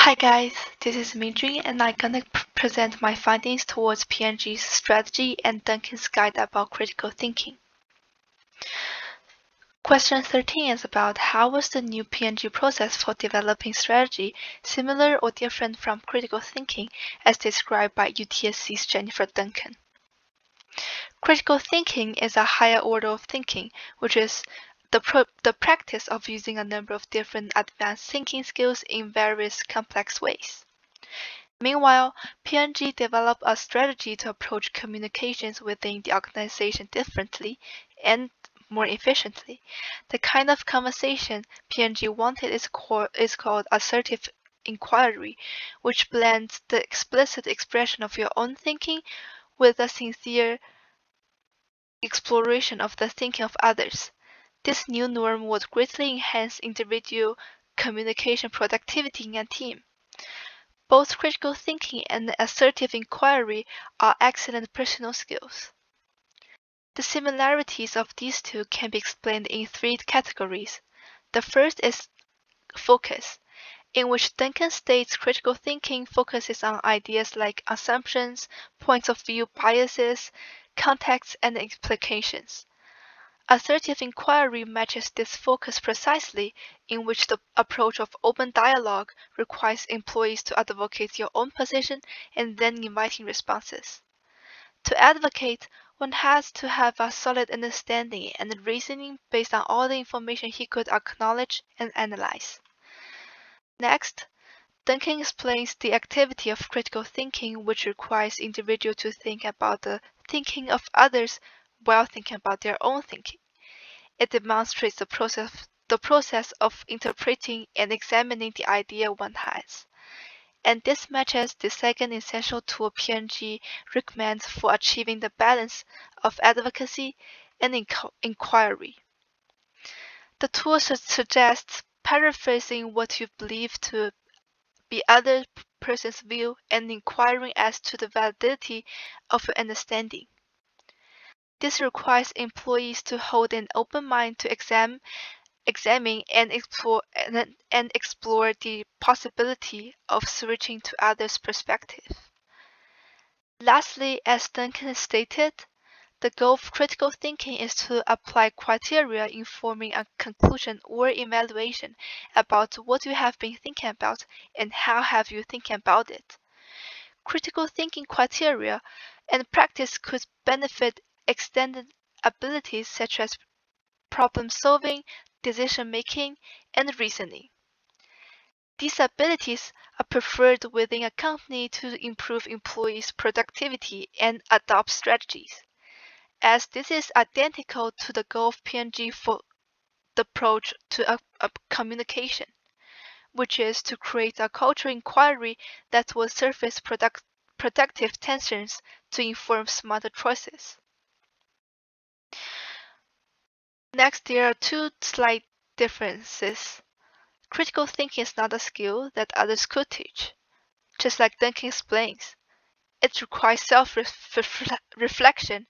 Hi guys, this is Minjun and I'm gonna present my findings towards P&G's strategy and Duncan's guide about critical thinking. Question 13 is about how was the new P&G process for developing strategy similar or different from critical thinking as described by UTSC's Jennifer Duncan. Critical thinking is a higher order of thinking, which is the practice of using a number of different advanced thinking skills in various complex ways. Meanwhile, P&G developed a strategy to approach communications within the organization differently and more efficiently. The kind of conversation P&G wanted is called assertive inquiry, which blends the explicit expression of your own thinking with a sincere exploration of the thinking of others. This new norm would greatly enhance individual communication productivity in a team. Both critical thinking and assertive inquiry are excellent personal skills. The similarities of these two can be explained in three categories. The first is focus, in which Duncan states critical thinking focuses on ideas like assumptions, points of view biases, contexts, and implications. Assertive inquiry matches this focus precisely, in which the approach of open dialogue requires employees to advocate your own position and then inviting responses. To advocate, one has to have a solid understanding and reasoning based on all the information he could acknowledge and analyze. Next, Duncan explains the activity of critical thinking, which requires individuals to think about the thinking of others while thinking about their own thinking. It demonstrates the process of interpreting and examining the idea one has. And this matches the second essential tool P&G recommends for achieving the balance of advocacy and inquiry. The tool suggests paraphrasing what you believe to be other person's view and inquiring as to the validity of your understanding. This requires employees to hold an open mind to examine and explore the possibility of switching to others' perspective. Lastly, as Duncan stated, the goal of critical thinking is to apply criteria informing a conclusion or evaluation about what you have been thinking about and how have you thinking about it. Critical thinking criteria and practice could benefit extended abilities such as problem solving, decision making, and reasoning. These abilities are preferred within a company to improve employees' productivity and adopt strategies, as this is identical to the goal of P&G for the approach to communication, which is to create a cultural inquiry that will surface productive tensions to inform smarter choices. Next, there are two slight differences. Critical thinking is not a skill that others could teach. Just like Duncan explains, it requires self-reflection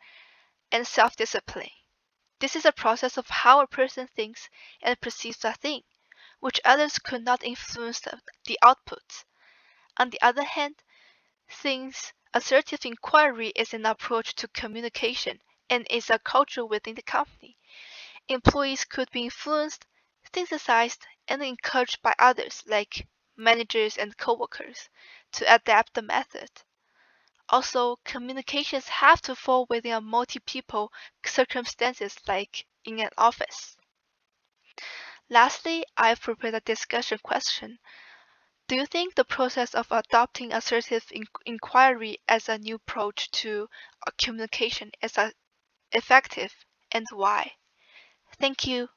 and self-discipline. This is a process of how a person thinks and perceives a thing, which others could not influence the outputs. On the other hand, assertive inquiry is an approach to communication and is a culture within the company. Employees could be influenced, synthesized, and encouraged by others like managers and coworkers to adapt the method. Also, communications have to fall within a multi-people circumstances like in an office. Lastly, I've prepared a discussion question. Do you think the process of adopting assertive inquiry as a new approach to communication is effective, and why? Thank you.